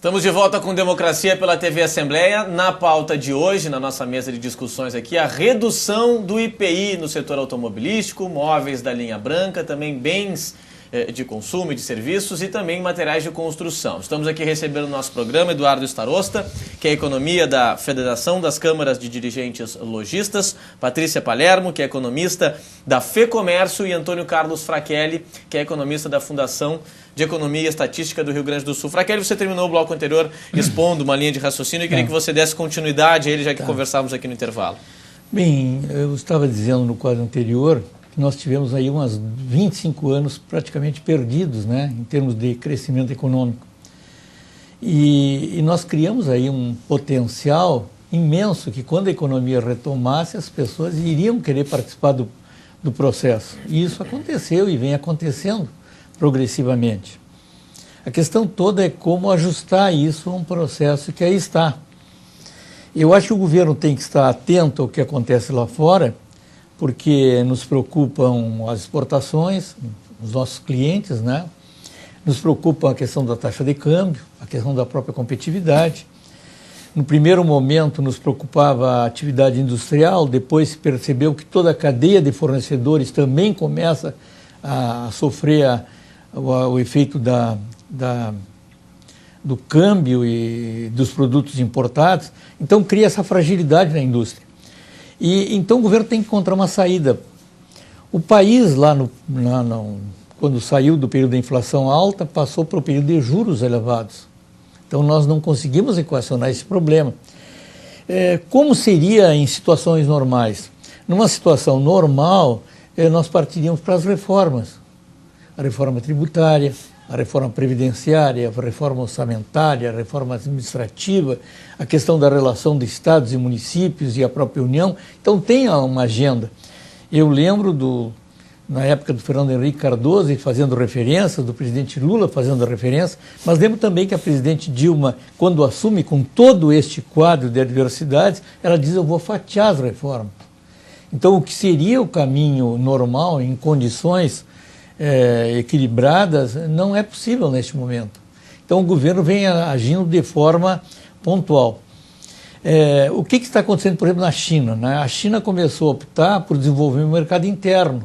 Estamos de volta com Democracia pela TV Assembleia. Na pauta de hoje, na nossa mesa de discussões aqui, a redução do IPI no setor automobilístico, móveis da linha branca, também bens de consumo e de serviços e também materiais de construção. Estamos aqui recebendo no nosso programa Eduardo Starosta, que é economia da Federação das Câmaras de Dirigentes Lojistas, Patrícia Palermo, que é economista da FEComércio, e Antônio Carlos Frachelli, que é economista da Fundação de Economia e Estatística do Rio Grande do Sul. Frachelli, você terminou o bloco anterior expondo uma linha de raciocínio e queria que você desse continuidade a ele, já que conversávamos aqui no intervalo. Bem, eu estava dizendo no quadro anterior que nós tivemos aí uns 25 anos praticamente perdidos, né, em termos de crescimento econômico. E nós criamos aí um potencial imenso que quando a economia retomasse, as pessoas iriam querer participar do processo. E isso aconteceu e vem acontecendo progressivamente. A questão toda é como ajustar isso a um processo que aí está. Eu acho que o governo tem que estar atento ao que acontece lá fora, porque nos preocupam as exportações, os nossos clientes, né? Nos preocupa a questão da taxa de câmbio, a questão da própria competitividade. No primeiro momento nos preocupava a atividade industrial, depois se percebeu que toda a cadeia de fornecedores também começa a sofrer o efeito do câmbio e dos produtos importados, então cria essa fragilidade na indústria. E então o governo tem que encontrar uma saída. O país quando saiu do período da inflação alta, passou para o período de juros elevados. Então nós não conseguimos equacionar esse problema. Como seria em situações normais? Numa situação normal, nós partiríamos para as reformas. A reforma tributária, a reforma previdenciária, a reforma orçamentária, a reforma administrativa, a questão da relação de estados e municípios e a própria União. Então tem uma agenda. Eu lembro na época do Fernando Henrique Cardoso, fazendo referência, do presidente Lula fazendo referência, mas lembro também que a presidente Dilma, quando assume com todo este quadro de adversidades, ela diz: eu vou fatiar as reformas. Então o que seria o caminho normal, em condições equilibradas, não é possível neste momento. Então o governo vem agindo de forma pontual. O que está acontecendo, por exemplo, na China? Né? A China começou a optar por desenvolver o mercado interno.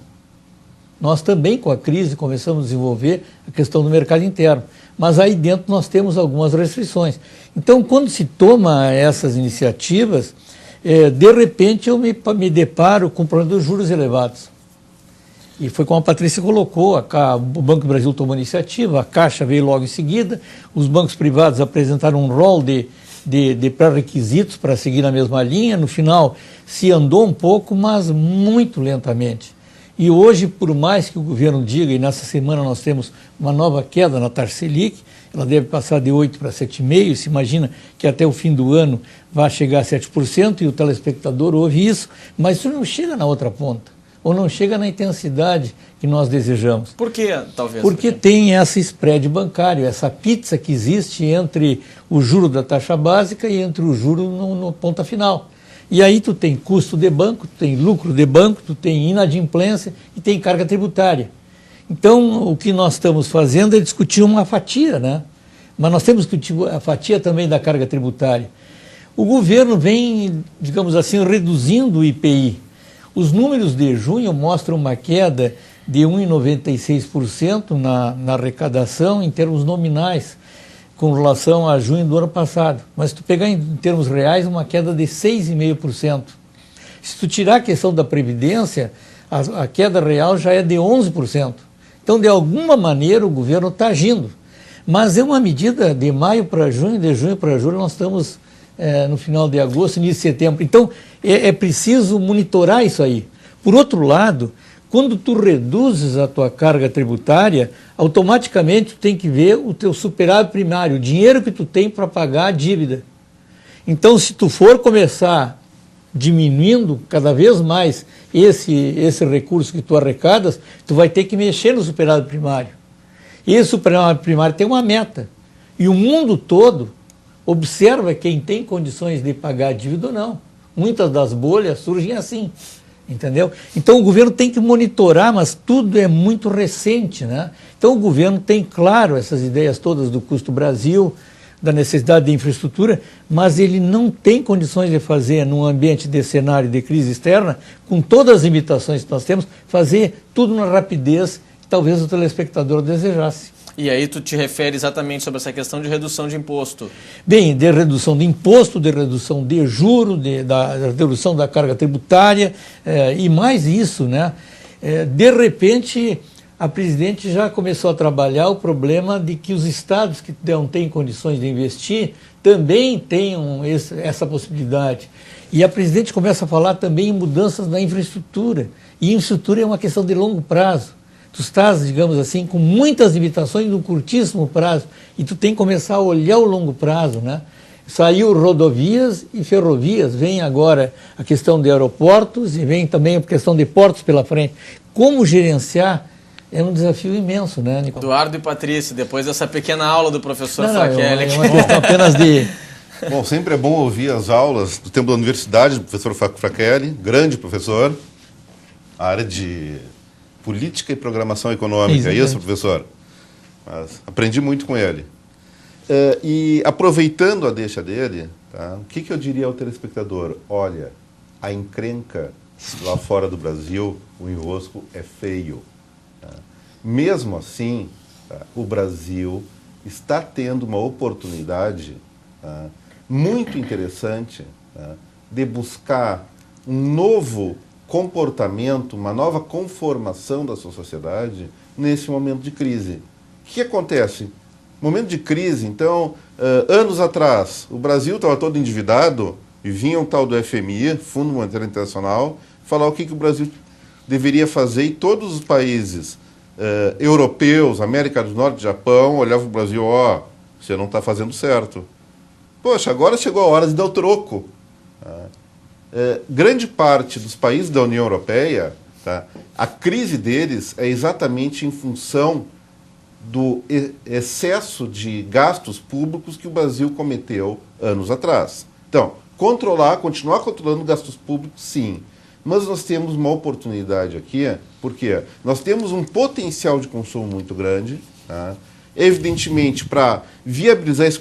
Nós também, com a crise, começamos a desenvolver a questão do mercado interno. Mas aí dentro nós temos algumas restrições. Então, quando se toma essas iniciativas, de repente eu me deparo com o problema dos juros elevados. E foi como a Patrícia colocou, o Banco do Brasil tomou iniciativa, a Caixa veio logo em seguida, os bancos privados apresentaram um rol de pré-requisitos para seguir na mesma linha. No final se andou um pouco, mas muito lentamente. E hoje, por mais que o governo diga, e nessa semana nós temos uma nova queda na taxa Selic, ela deve passar de 8% para 7,5%, se imagina que até o fim do ano vai chegar a 7%, e o telespectador ouve isso, mas isso não chega na outra ponta, ou não chega na intensidade que nós desejamos. Por quê, talvez? Porque tem esse spread bancário, essa pizza que existe entre o juro da taxa básica e entre o juro no ponta final. E aí tu tem custo de banco, tu tem lucro de banco, tu tem inadimplência e tem carga tributária. Então o que nós estamos fazendo é discutir uma fatia, né? Mas nós temos que discutir a fatia também da carga tributária. O governo vem, digamos assim, reduzindo o IPI. Os números de junho mostram uma queda de 1,96% na arrecadação em termos nominais, com relação a junho do ano passado. Mas se tu pegar em termos reais, uma queda de 6,5%. Se tu tirar a questão da Previdência, a queda real já é de 11%. Então, de alguma maneira, o governo está agindo. Mas é uma medida de maio para junho, de junho para julho, nós estamos no final de agosto, início de setembro. Então, é preciso monitorar isso aí. Por outro lado, quando tu reduzes a tua carga tributária, automaticamente tu tem que ver o teu superávit primário, o dinheiro que tu tem para pagar a dívida. Então, se tu for começar diminuindo cada vez mais esse recurso que tu arrecadas, tu vai ter que mexer no superávit primário. E esse superávit primário tem uma meta. E o mundo todo observa quem tem condições de pagar a dívida ou não. Muitas das bolhas surgem assim. Entendeu? Então o governo tem que monitorar, mas tudo é muito recente, né? Então o governo tem claro essas ideias todas do custo Brasil, da necessidade de infraestrutura, mas ele não tem condições de fazer, num ambiente de cenário de crise externa, com todas as limitações que nós temos, fazer tudo na rapidez que talvez o telespectador desejasse. E aí tu te refere exatamente sobre essa questão de redução de imposto. Bem, de redução de imposto, de redução de juro, da redução da carga tributária, e mais isso, né? De repente, a presidente já começou a trabalhar o problema de que os estados que não têm condições de investir também tenham essa possibilidade. E a presidente começa a falar também em mudanças na infraestrutura. E infraestrutura é uma questão de longo prazo. Tu estás, digamos assim, com muitas limitações no curtíssimo prazo e tu tem que começar a olhar o longo prazo, né? Saiu rodovias e ferrovias, vem agora a questão de aeroportos e vem também a questão de portos pela frente. Como gerenciar é um desafio imenso, né, Nicolau? Eduardo e Patrícia, depois dessa pequena aula do professor Não, Fraquelli. é uma questão apenas de... Bom, sempre é bom ouvir as aulas do tempo da universidade do professor Fraquelli, grande professor, a área de política e programação econômica, é isso, professor? Mas aprendi muito com ele. E aproveitando a deixa dele, tá, o que eu diria ao telespectador? Olha, a encrenca lá fora do Brasil, o enrosco é feio. Tá? Mesmo assim, tá, o Brasil está tendo uma oportunidade, tá, muito interessante, tá, de buscar um novo comportamento, uma nova conformação da sua sociedade nesse momento de crise. O que acontece? Momento de crise, então, anos atrás, o Brasil estava todo endividado e vinha um tal do FMI, Fundo Monetário Internacional, falar o que o Brasil deveria fazer e todos os países europeus, América do Norte, Japão, olhavam para o Brasil, você não está fazendo certo. Poxa, agora chegou a hora de dar o troco. Grande parte dos países da União Europeia, tá, a crise deles é exatamente em função do excesso de gastos públicos que o Brasil cometeu anos atrás. Então, continuar controlando gastos públicos, sim. Mas nós temos uma oportunidade aqui, porque nós temos um potencial de consumo muito grande. Tá? Evidentemente, para viabilizar esse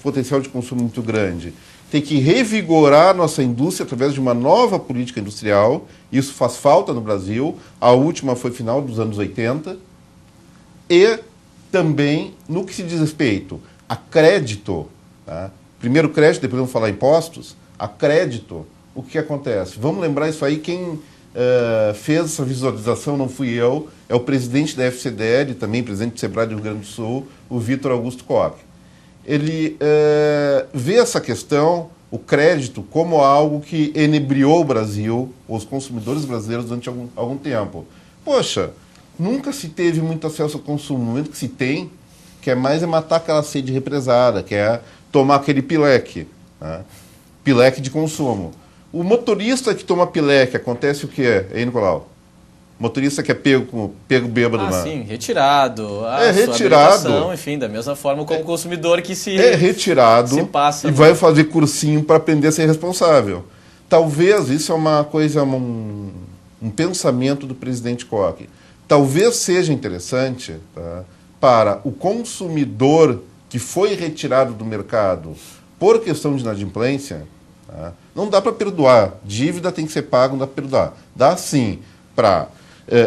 potencial de consumo muito grande, tem que revigorar a nossa indústria através de uma nova política industrial. Isso faz falta no Brasil. A última foi final dos anos 80. E também, no que se diz respeito a crédito, tá? Primeiro crédito, depois vamos falar impostos, a crédito, o que acontece? Vamos lembrar isso aí, quem fez essa visualização não fui eu, é o presidente da FCDL, também presidente do Sebrae do Rio Grande do Sul, o Vitor Augusto Koch. Ele vê essa questão, o crédito, como algo que enebriou o Brasil, os consumidores brasileiros durante algum tempo. Poxa, nunca se teve muito acesso ao consumo. No momento que se tem, quer mais é matar aquela sede represada, quer tomar aquele pileque, né? Pileque de consumo. O motorista que toma pileque, acontece o quê, hein, Nicolau? Motorista que é pego bêbado. Sim, retirado. Retirado. Enfim, da mesma forma como o consumidor que se retirado se passa, e vai fazer cursinho para aprender a ser responsável. Talvez isso é uma coisa, um pensamento do presidente Koch. Talvez seja interessante, tá, para o consumidor que foi retirado do mercado por questão de inadimplência, tá, não dá para perdoar. Dívida tem que ser paga, não dá para perdoar. Dá sim para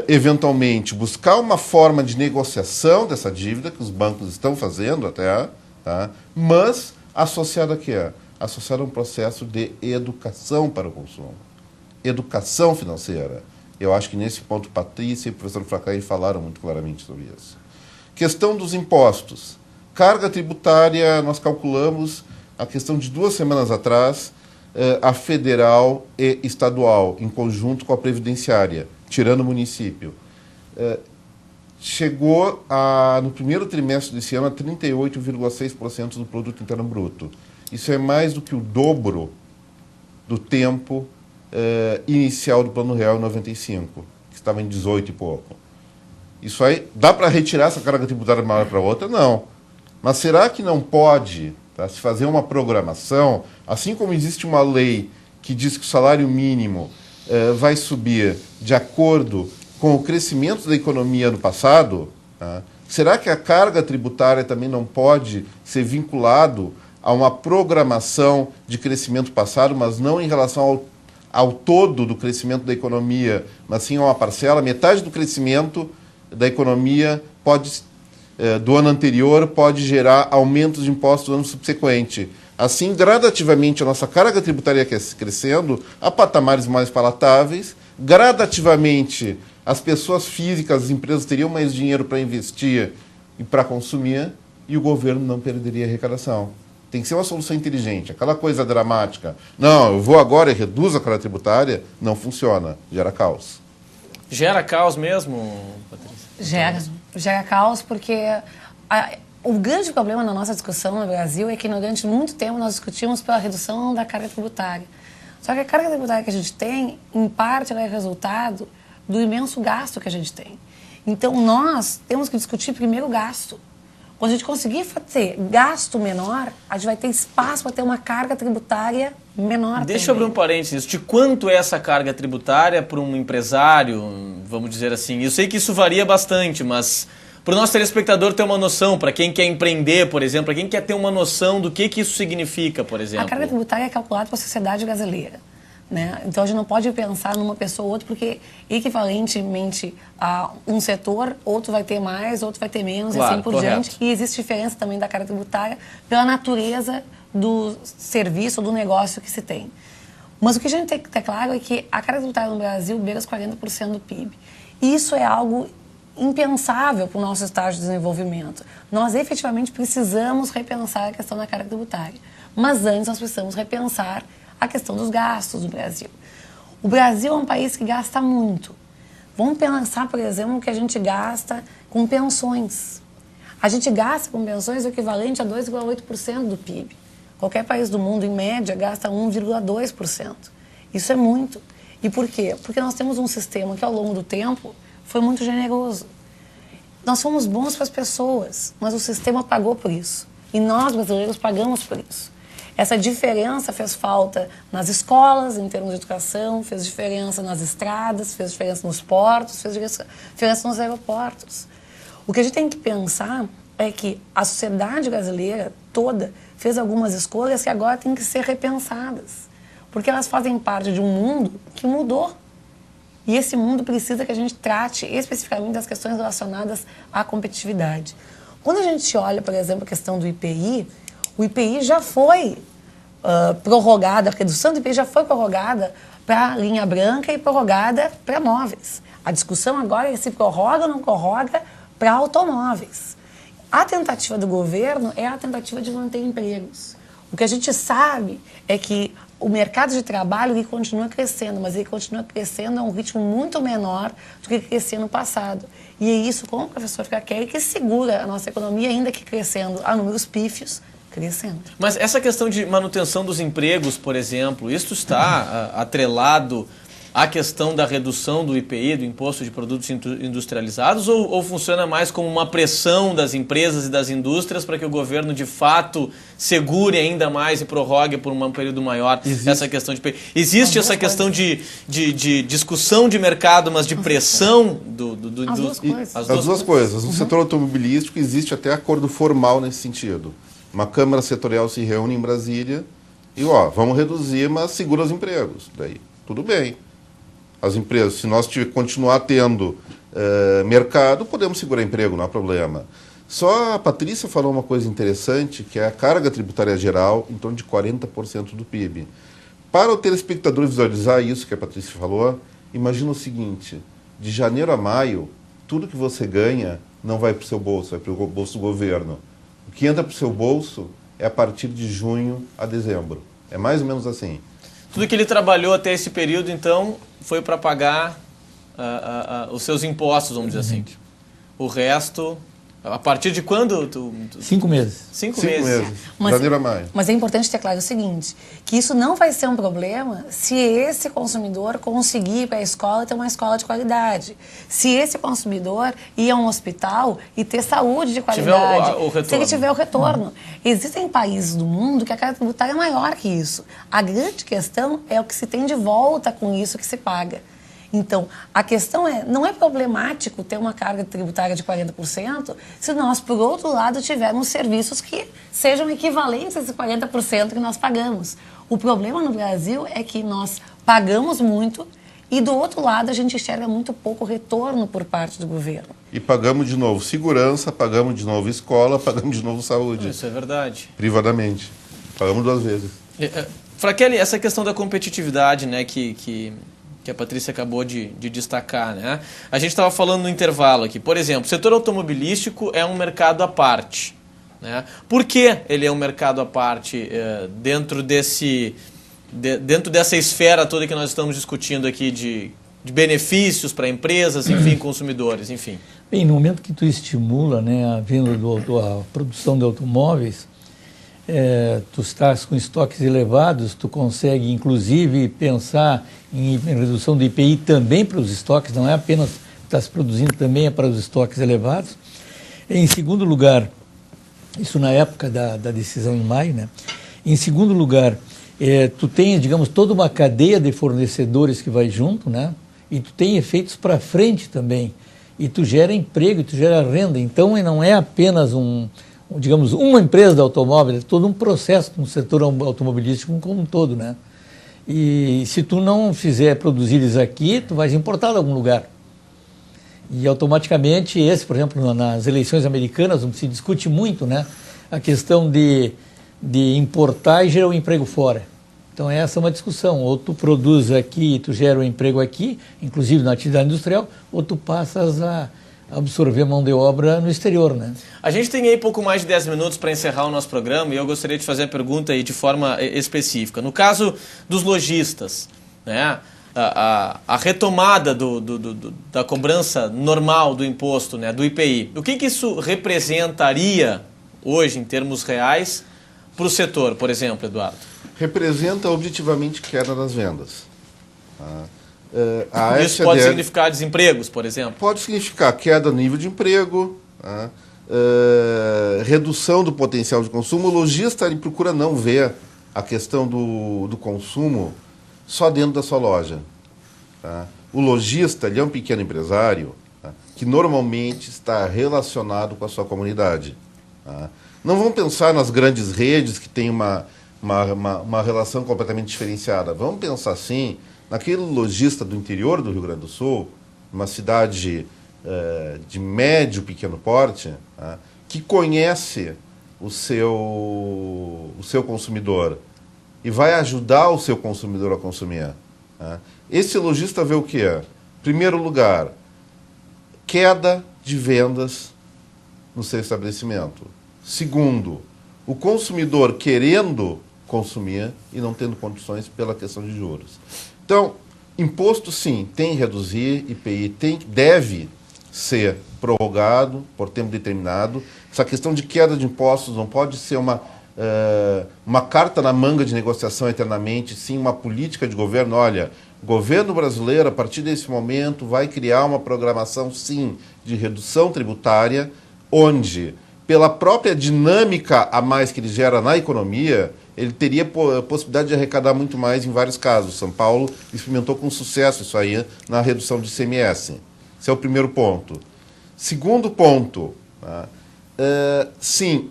eventualmente buscar uma forma de negociação dessa dívida, que os bancos estão fazendo até, tá? Mas associado a quê? Associado a um processo de educação para o consumo. Educação financeira. Eu acho que nesse ponto Patrícia e o professor Fraquelli falaram muito claramente sobre isso. Questão dos impostos. Carga tributária, nós calculamos a questão de 2 semanas atrás, a federal e estadual, em conjunto com a previdenciária, tirando o município. Chegou no primeiro trimestre desse ano a 38,6% do produto interno bruto. Isso é mais do que o dobro do tempo inicial do Plano Real em 95, que estava em 18 e pouco. Isso aí, dá para retirar essa carga tributária de uma hora para outra? Não. Mas será que não pode, tá, se fazer uma programação, assim como existe uma lei que diz que o salário mínimo vai subir de acordo com o crescimento da economia no passado, tá, Será que a carga tributária também não pode ser vinculado a uma programação de crescimento passado, mas não em relação ao todo do crescimento da economia, mas sim a uma parcela? Metade do crescimento da economia do ano anterior pode gerar aumentos de impostos no ano subsequente. Assim, gradativamente, a nossa carga tributária crescendo a patamares mais palatáveis, gradativamente as pessoas físicas, as empresas teriam mais dinheiro para investir e para consumir, e o governo não perderia arrecadação. Tem que ser uma solução inteligente. Aquela coisa dramática, não, eu vou agora e reduzo a carga tributária, não funciona, gera caos. Gera caos mesmo, Patrícia? Gera caos porque o grande problema na nossa discussão no Brasil é que durante muito tempo nós discutimos pela redução da carga tributária. Só que a carga tributária que a gente tem, em parte, ela é resultado do imenso gasto que a gente tem. Então, nós temos que discutir primeiro o gasto. Quando a gente conseguir ter gasto menor, a gente vai ter espaço para ter uma carga tributária menor. Deixa eu abrir um parênteses. De quanto é essa carga tributária para um empresário, vamos dizer assim? Eu sei que isso varia bastante, mas para o nosso telespectador ter uma noção, para quem quer empreender, por exemplo, para quem quer ter uma noção do que isso significa, por exemplo. A carga tributária é calculada para a sociedade brasileira. Né? Então, a gente não pode pensar numa pessoa ou outra, porque equivalentemente a um setor, outro vai ter mais, outro vai ter menos, claro, e assim por correto. diante. E existe diferença também da carga tributária pela natureza do serviço ou do negócio que se tem. Mas o que a gente tem que ter claro é que a carga tributária no Brasil beira os 40% do PIB. Isso é algo impensável para o nosso estágio de desenvolvimento. Nós efetivamente precisamos repensar a questão da carga tributária. Mas antes nós precisamos repensar a questão dos gastos do Brasil. O Brasil é um país que gasta muito. Vamos pensar, por exemplo, que a gente gasta com pensões. A gente gasta com pensões o equivalente a 2,8% do PIB. Qualquer país do mundo, em média, gasta 1,2%. Isso é muito. E por quê? Porque nós temos um sistema que, ao longo do tempo, foi muito generoso. Nós somos bons para as pessoas, mas o sistema pagou por isso. E nós, brasileiros, pagamos por isso. Essa diferença fez falta nas escolas, em termos de educação, fez diferença nas estradas, fez diferença nos portos, fez diferença nos aeroportos. O que a gente tem que pensar é que a sociedade brasileira toda fez algumas escolhas que agora têm que ser repensadas, porque elas fazem parte de um mundo que mudou. E esse mundo precisa que a gente trate especificamente das questões relacionadas à competitividade. Quando a gente olha, por exemplo, a questão do IPI, o IPI já foi prorrogada, a redução do IPI já foi prorrogada para linha branca e prorrogada para móveis. A discussão agora é se prorroga ou não prorroga para automóveis. A tentativa do governo é a tentativa de manter empregos. O que a gente sabe é que o mercado de trabalho ele continua crescendo, mas ele continua crescendo a um ritmo muito menor do que crescia no passado. E é isso, como o professor Kakeli, que segura a nossa economia, ainda que crescendo a números pífios, crescendo. Mas essa questão de manutenção dos empregos, por exemplo, isso está atrelado à questão da redução do IPI, do Imposto de Produtos Industrializados, ou funciona mais como uma pressão das empresas e das indústrias para que o governo, de fato, segure ainda mais e prorrogue por um período maior essa questão de IPI? Existe essa questão de discussão de mercado, mas de pressão As duas coisas. As duas coisas. No setor automobilístico existe até acordo formal nesse sentido. Uma Câmara Setorial se reúne em Brasília e, vamos reduzir, mas segura os empregos. Daí, tudo bem. As empresas, se nós continuar tendo mercado, podemos segurar emprego, não há problema. Só a Patrícia falou uma coisa interessante, que é a carga tributária geral em torno de 40% do PIB. Para o telespectador visualizar isso que a Patrícia falou, imagina o seguinte, de janeiro a maio, tudo que você ganha não vai para o seu bolso, vai para o bolso do governo. O que entra para o seu bolso é a partir de junho a dezembro. É mais ou menos assim. Tudo que ele trabalhou até esse período, então, foi para pagar os seus impostos, vamos dizer assim. O resto, a partir de quando? 5 meses. 5 5 meses. Janeiro a maio. Mas é importante ter claro o seguinte, que isso não vai ser um problema se esse consumidor conseguir ir para a escola e ter uma escola de qualidade. Se esse consumidor ir a um hospital e ter saúde de qualidade. Tiver o retorno. Se ele tiver o retorno. Existem países do mundo que a carga tributária é maior que isso. A grande questão é o que se tem de volta com isso que se paga. Então, a questão não é problemático ter uma carga tributária de 40% se nós, por outro lado, tivermos serviços que sejam equivalentes a esse 40% que nós pagamos. O problema no Brasil é que nós pagamos muito e, do outro lado, a gente enxerga muito pouco retorno por parte do governo. E pagamos de novo segurança, pagamos de novo escola, pagamos de novo saúde. Isso é verdade. Privadamente. Pagamos 2 vezes. Fraquelli, essa questão da competitividade, né, que a Patrícia acabou de destacar, né? A gente estava falando no intervalo aqui. Por exemplo, o setor automobilístico é um mercado à parte, né? Por que ele é um mercado à parte dentro dessa esfera toda que nós estamos discutindo aqui de benefícios para empresas, enfim, consumidores, enfim? Bem, no momento que tu estimula, né, a venda a produção de automóveis, tu estás com estoques elevados, tu consegue inclusive pensar em redução do IPI também para os estoques, não é apenas está se produzindo, também é para os estoques elevados. Em segundo lugar, isso na época da decisão em maio, né? Em segundo lugar, tu tem, digamos, toda uma cadeia de fornecedores que vai junto, né? E tu tem efeitos para frente também. E tu gera emprego, e tu gera renda. Então, não é apenas digamos, uma empresa de automóvel, é todo um processo no setor automobilístico como um todo, né? E se tu não fizer produzir eles aqui, tu vais importar de algum lugar. E automaticamente, por exemplo, nas eleições americanas, se discute muito, né, a questão de importar e gerar um emprego fora. Então essa é uma discussão, ou tu produz aqui e tu gera um emprego aqui, inclusive na atividade industrial, ou tu passas a absorver mão de obra no exterior, né? A gente tem aí pouco mais de 10 minutos para encerrar o nosso programa e eu gostaria de fazer a pergunta aí de forma específica. No caso dos lojistas, né, a retomada da cobrança normal do imposto, né, do IPI, o que isso representaria hoje em termos reais para o setor, por exemplo, Eduardo? Representa objetivamente queda das vendas. Isso pode significar desempregos, por exemplo? Pode significar queda no nível de emprego, redução do potencial de consumo. O lojista ele procura não ver a questão do consumo só dentro da sua loja. Tá? O lojista ele é um pequeno empresário, tá, que normalmente está relacionado com a sua comunidade. Tá? Não vamos pensar nas grandes redes que têm uma relação completamente diferenciada. Vamos pensar assim naquele lojista do interior do Rio Grande do Sul, uma cidade de médio pequeno porte, tá, que conhece o seu consumidor e vai ajudar o seu consumidor a consumir. Tá? Esse lojista vê o quê? Primeiro lugar, queda de vendas no seu estabelecimento. Segundo, o consumidor querendo consumir e não tendo condições pela questão de juros. Então, imposto sim, tem que reduzir, IPI deve ser prorrogado por tempo determinado. Essa questão de queda de impostos não pode ser uma carta na manga de negociação eternamente, sim uma política de governo. Olha, o governo brasileiro, a partir desse momento, vai criar uma programação, sim, de redução tributária, onde, pela própria dinâmica a mais que ele gera na economia, ele teria a possibilidade de arrecadar muito mais em vários casos. São Paulo experimentou com sucesso isso aí na redução de ICMS. Esse é o primeiro ponto. Segundo ponto, tá? Sim,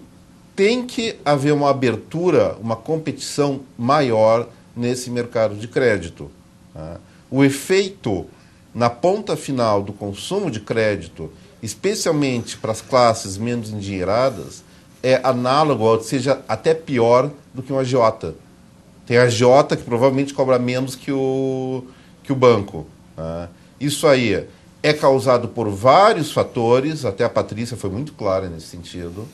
tem que haver uma abertura, uma competição maior nesse mercado de crédito. Tá? O efeito na ponta final do consumo de crédito, especialmente para as classes menos endinheiradas, é análogo, ou seja, até pior do que um agiota. Tem agiota que provavelmente cobra menos que o banco. Tá? Isso aí é causado por vários fatores, até a Patrícia foi muito clara nesse sentido.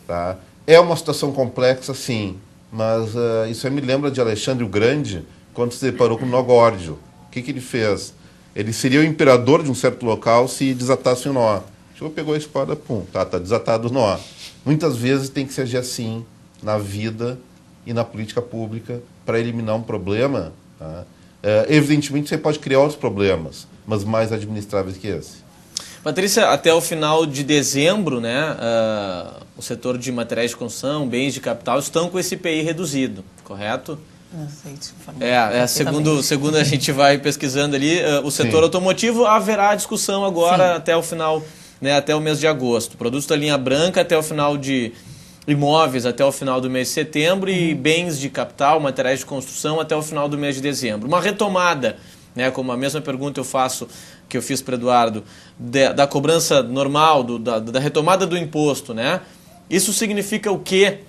Tá? É uma situação complexa, sim, mas isso aí me lembra de Alexandre o Grande, quando se deparou com o nó górdio. O que ele fez? Ele seria o imperador de um certo local se desatasse o nó. Chegou, pegou a espada, pum, tá desatado o nó. Muitas vezes tem que se agir assim na vida e na política pública para eliminar um problema. Tá? Evidentemente, você pode criar outros problemas, mas mais administráveis que esse. Patrícia, até o final de dezembro, né, o setor de materiais de construção, bens de capital, estão com esse IPI reduzido, correto? Não sei te informar. Segundo a gente vai pesquisando ali, o setor automotivo haverá discussão agora até o final, né, até o mês de agosto. Produtos da linha branca até o final de imóveis até o final do mês de setembro e bens de capital, materiais de construção até o final do mês de dezembro. Uma retomada, né, como a mesma pergunta que eu fiz para o Eduardo, da cobrança normal, da retomada do imposto, né? Isso significa o quê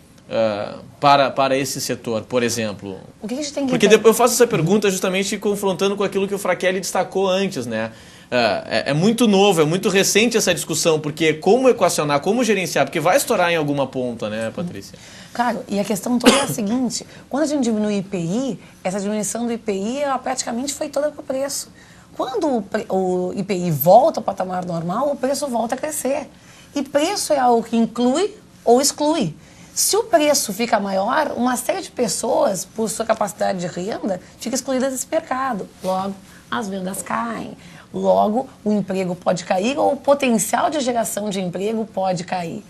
para esse setor, por exemplo? O que a gente tem que Porque eu faço essa pergunta justamente confrontando com aquilo que o Frachelli destacou antes, né? É muito novo, é muito recente essa discussão, porque como equacionar, como gerenciar, porque vai estourar em alguma ponta, né, Patrícia? Claro, e a questão toda é a seguinte, quando a gente diminui o IPI, essa diminuição do IPI ela praticamente foi toda para o preço. Quando o IPI volta ao patamar normal, o preço volta a crescer. E preço é algo que inclui ou exclui. Se o preço fica maior, uma série de pessoas, por sua capacidade de renda, fica excluída desse mercado. Logo, as vendas caem. Logo, o emprego pode cair ou o potencial de geração de emprego pode cair.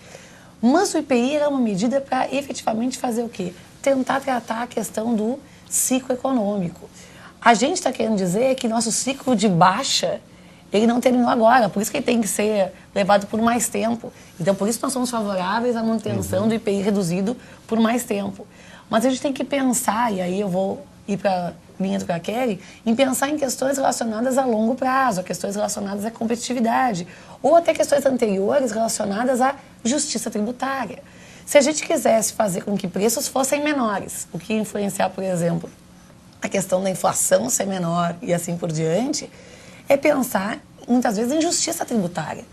Mas o IPI era uma medida para efetivamente fazer o quê? Tentar tratar a questão do ciclo econômico. A gente está querendo dizer que nosso ciclo de baixa, ele não terminou agora, por isso que ele tem que ser levado por mais tempo. Então, por isso nós somos favoráveis à manutenção do IPI reduzido por mais tempo. Mas a gente tem que pensar, e aí eu vou ir para a linha do Frachelli, em pensar em questões relacionadas a longo prazo, a questões relacionadas à competitividade, ou até questões anteriores relacionadas à justiça tributária. Se a gente quisesse fazer com que preços fossem menores, o que ia influenciar, por exemplo, a questão da inflação ser menor e assim por diante, é pensar, muitas vezes, em justiça tributária.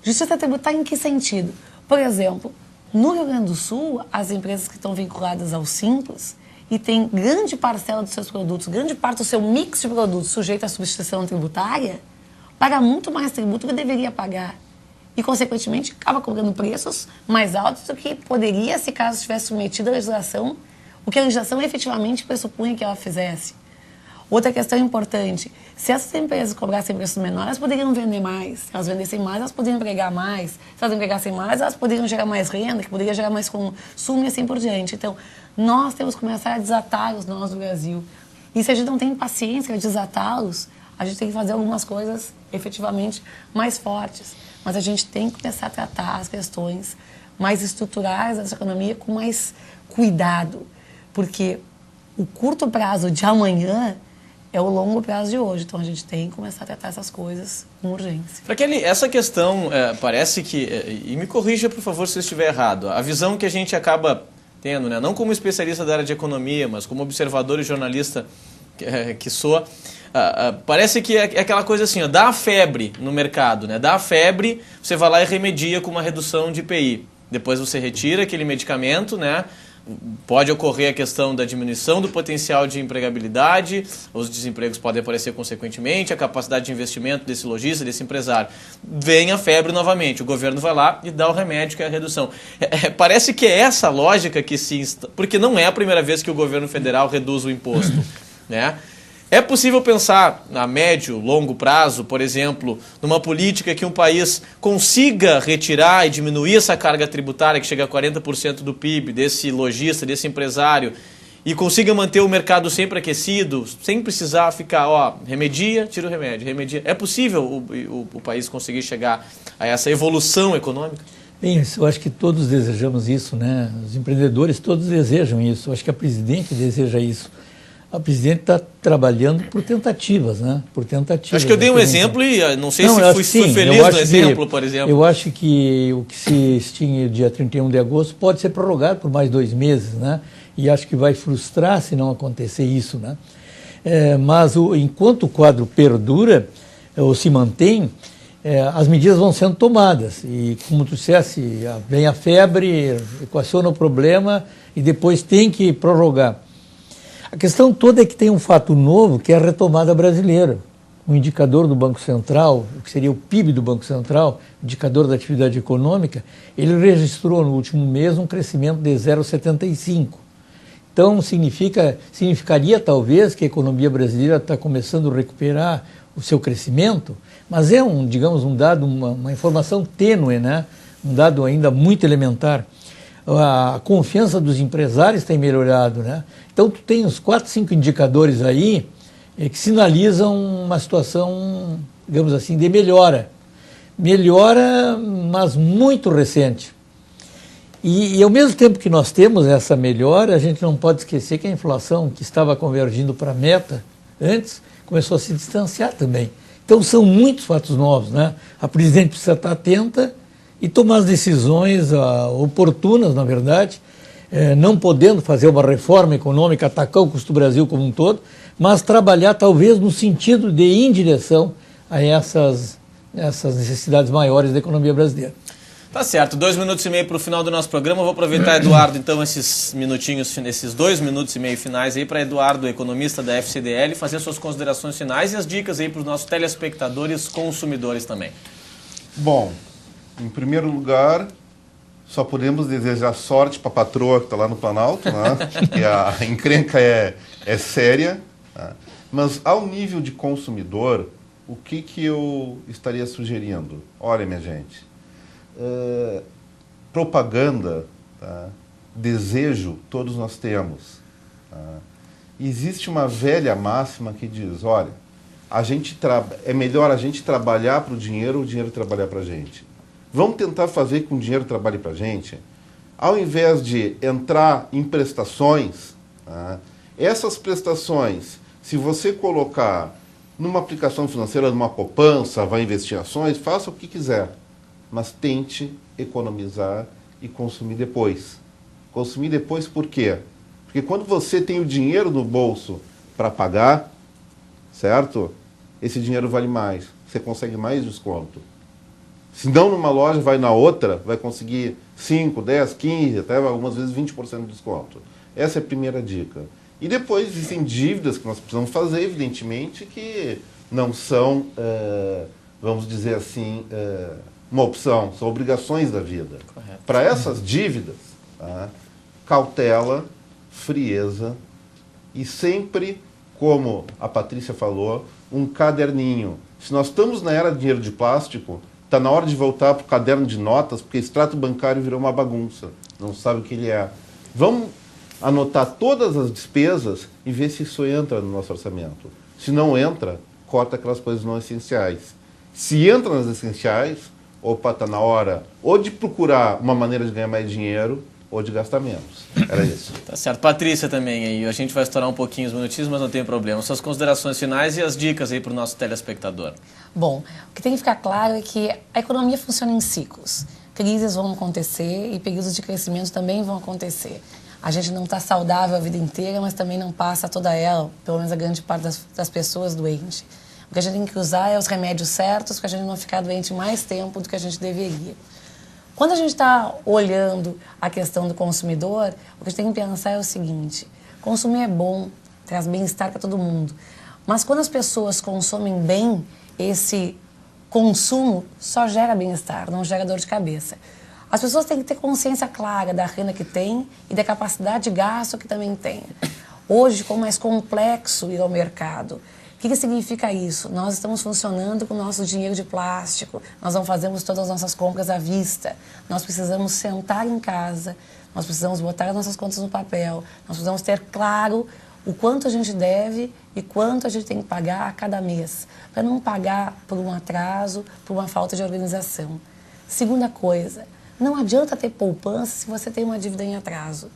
Justiça tributária em que sentido? Por exemplo, no Rio Grande do Sul, as empresas que estão vinculadas ao Simples e tem grande parcela dos seus produtos, grande parte do seu mix de produtos sujeito à substituição tributária, paga muito mais tributo do que deveria pagar. E, consequentemente, acaba cobrando preços mais altos do que poderia se caso tivesse submetido à legislação, o que a legislação efetivamente pressupunha que ela fizesse. Outra questão importante, se essas empresas cobrassem preços menores, elas poderiam vender mais. Se elas vendessem mais, elas poderiam empregar mais. Se elas empregassem mais, elas poderiam gerar mais renda, que poderia gerar mais consumo e assim por diante. Então, nós temos que começar a desatar os nós do Brasil. E se a gente não tem paciência para desatá-los, a gente tem que fazer algumas coisas efetivamente mais fortes. Mas a gente tem que começar a tratar as questões mais estruturais dessa economia com mais cuidado. Porque o curto prazo de amanhã é o longo prazo de hoje. Então, a gente tem que começar a tratar essas coisas com urgência. Frachelli, essa questão parece que... E me corrija, por favor, se eu estiver errado. A visão que a gente acaba tendo, né, não como especialista da área de economia, mas como observador e jornalista que sou, parece que é aquela coisa assim, ó, dá a febre no mercado, né? Dá a febre, você vai lá e remedia com uma redução de IPI. Depois você retira aquele medicamento, né? Pode ocorrer a questão da diminuição do potencial de empregabilidade, os desempregos podem aparecer consequentemente, a capacidade de investimento desse lojista, desse empresário. Vem a febre novamente, o governo vai lá e dá o remédio, que é a redução. Parece que é essa lógica que porque não é a primeira vez que o governo federal reduz o imposto, né? É possível pensar a médio, longo prazo, por exemplo, numa política que um país consiga retirar e diminuir essa carga tributária que chega a 40% do PIB desse lojista, desse empresário, e consiga manter o mercado sempre aquecido, sem precisar ficar, remedia, tira o remédio, remedia. É possível o país conseguir chegar a essa evolução econômica? Bem, eu acho que todos desejamos isso, né? Os empreendedores todos desejam isso. Eu acho que a presidente deseja isso. A presidente está trabalhando por tentativas, né? Por tentativas. Acho que eu dei um exemplo e não sei se fui feliz no exemplo, por exemplo. Eu acho que o que se extingue dia 31 de agosto pode ser prorrogado por mais 2 meses, né? E acho que vai frustrar se não acontecer isso, né? Mas enquanto o quadro perdura ou se mantém, as medidas vão sendo tomadas. E como tu disseste, vem a febre, equaciona o problema e depois tem que prorrogar. A questão toda é que tem um fato novo, que é a retomada brasileira. O indicador do Banco Central, o que seria o PIB do Banco Central, indicador da atividade econômica, ele registrou no último mês um crescimento de 0,75. Então, significaria talvez que a economia brasileira está começando a recuperar o seu crescimento, mas é digamos, um dado, uma informação tênue, né? Um dado ainda muito elementar. A confiança dos empresários tem melhorado, né? Então, tu tem uns 4, 5 indicadores aí que sinalizam uma situação, digamos assim, de melhora. Melhora, mas muito recente. E ao mesmo tempo que nós temos essa melhora, a gente não pode esquecer que a inflação, que estava convergindo para a meta antes, começou a se distanciar também. Então são muitos fatos novos, né? A presidente precisa estar atenta e tomar as decisões oportunas, na verdade, não podendo fazer uma reforma econômica, atacar o custo do Brasil como um todo, mas trabalhar talvez no sentido de ir em direção a essas necessidades maiores da economia brasileira. Tá certo, 2 minutos e meio para o final do nosso programa. Eu vou aproveitar, Eduardo, então, esses 2 minutos e meio finais aí para Eduardo, economista da FCDL, fazer suas considerações finais e as dicas aí para os nossos telespectadores, consumidores também. Bom, em primeiro lugar, só podemos desejar sorte para a patroa que está lá no Planalto, né? Que a encrenca é séria. Né? Mas, ao nível de consumidor, o que eu estaria sugerindo? Olha, minha gente, propaganda, tá? Desejo, todos nós temos. Tá? Existe uma velha máxima que diz, olha, é melhor a gente trabalhar para o dinheiro ou o dinheiro trabalhar para a gente. Vamos tentar fazer com que o dinheiro trabalhe para a gente. Ao invés de entrar em prestações, tá? Essas prestações, se você colocar numa aplicação financeira, numa poupança, vai investir em ações, faça o que quiser. Mas tente economizar e consumir depois. Consumir depois por quê? Porque quando você tem o dinheiro no bolso para pagar, certo? Esse dinheiro vale mais. Você consegue mais desconto. Se não numa loja, vai na outra, vai conseguir 5, 10, 15, até algumas vezes 20% de desconto. Essa é a primeira dica. E depois existem dívidas que nós precisamos fazer, evidentemente, que não são, vamos dizer assim, uma opção, são obrigações da vida. Para essas dívidas, tá? Cautela, frieza e sempre, como a Patrícia falou, um caderninho. Se nós estamos na era de dinheiro de plástico, está na hora de voltar para o caderno de notas, porque extrato bancário virou uma bagunça, não sabe o que ele é. Vamos anotar todas as despesas e ver se isso entra no nosso orçamento. Se não entra, corta aquelas coisas não essenciais. Se entra nas essenciais, opa, está na hora ou de procurar uma maneira de ganhar mais dinheiro ou de gastar menos. Era isso. Tá certo. Patrícia também aí. A gente vai estourar um pouquinho os minutinhos, mas não tem problema. Suas considerações finais e as dicas aí para o nosso telespectador. Bom, o que tem que ficar claro é que a economia funciona em ciclos. Crises vão acontecer e períodos de crescimento também vão acontecer. A gente não está saudável a vida inteira, mas também não passa toda ela, pelo menos a grande parte das pessoas, doente. O que a gente tem que usar é os remédios certos para a gente não ficar doente mais tempo do que a gente deveria. Quando a gente está olhando a questão do consumidor, o que a gente tem que pensar é o seguinte: consumir é bom, traz bem-estar para todo mundo. Mas quando as pessoas consomem bem, esse consumo só gera bem-estar, não gera dor de cabeça. As pessoas têm que ter consciência clara da renda que tem e da capacidade de gasto que também tem. Hoje, como é mais complexo ir ao mercado, o que significa isso? Nós estamos funcionando com o nosso dinheiro de plástico, nós não fazemos todas as nossas compras à vista, nós precisamos sentar em casa, nós precisamos botar as nossas contas no papel, nós precisamos ter claro o quanto a gente deve e quanto a gente tem que pagar a cada mês, para não pagar por um atraso, por uma falta de organização. Segunda coisa, não adianta ter poupança se você tem uma dívida em atraso.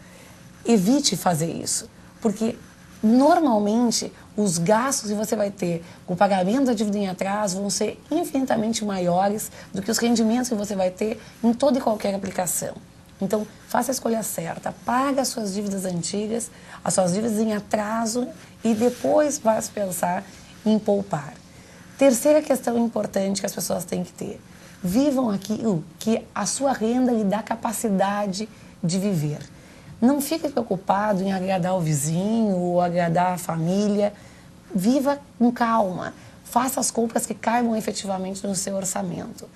Evite fazer isso, porque normalmente os gastos que você vai ter com o pagamento da dívida em atraso vão ser infinitamente maiores do que os rendimentos que você vai ter em toda e qualquer aplicação. Então, faça a escolha certa, pague as suas dívidas antigas, as suas dívidas em atraso e depois vá pensar em poupar. Terceira questão importante que as pessoas têm que ter: vivam aquilo que a sua renda lhe dá capacidade de viver. Não fique preocupado em agradar o vizinho ou agradar a família. Viva com calma. Faça as compras que caibam efetivamente no seu orçamento.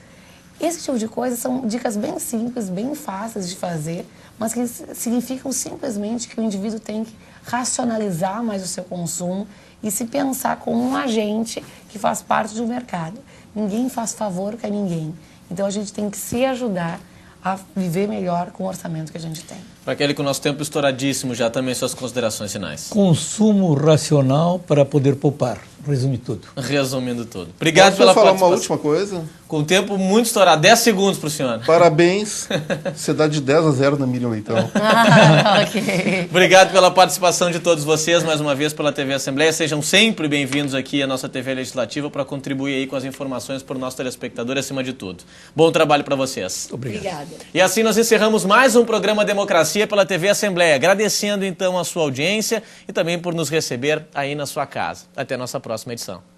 Esse tipo de coisa são dicas bem simples, bem fáceis de fazer, mas que significam simplesmente que o indivíduo tem que racionalizar mais o seu consumo e se pensar como um agente que faz parte do mercado. Ninguém faz favor para ninguém. Então a gente tem que se ajudar a viver melhor com o orçamento que a gente tem. Raquel, com o nosso tempo estouradíssimo já, também suas considerações finais. Consumo racional para poder poupar. Resume tudo. Resumindo tudo. Obrigado Posso pela falar participação. uma última coisa? Com o tempo muito estourado. 10 segundos para o senhor. Parabéns. Você dá de 10-0 na Miriam Leitão. Ok. Obrigado pela participação de todos vocês, mais uma vez pela TV Assembleia. Sejam sempre bem-vindos aqui à nossa TV Legislativa para contribuir aí com as informações para o nosso telespectador acima de tudo. Bom trabalho para vocês. Obrigada. E assim nós encerramos mais um programa Democracia pela TV Assembleia. Agradecendo então a sua audiência e também por nos receber aí na sua casa. Até a nossa próxima edição.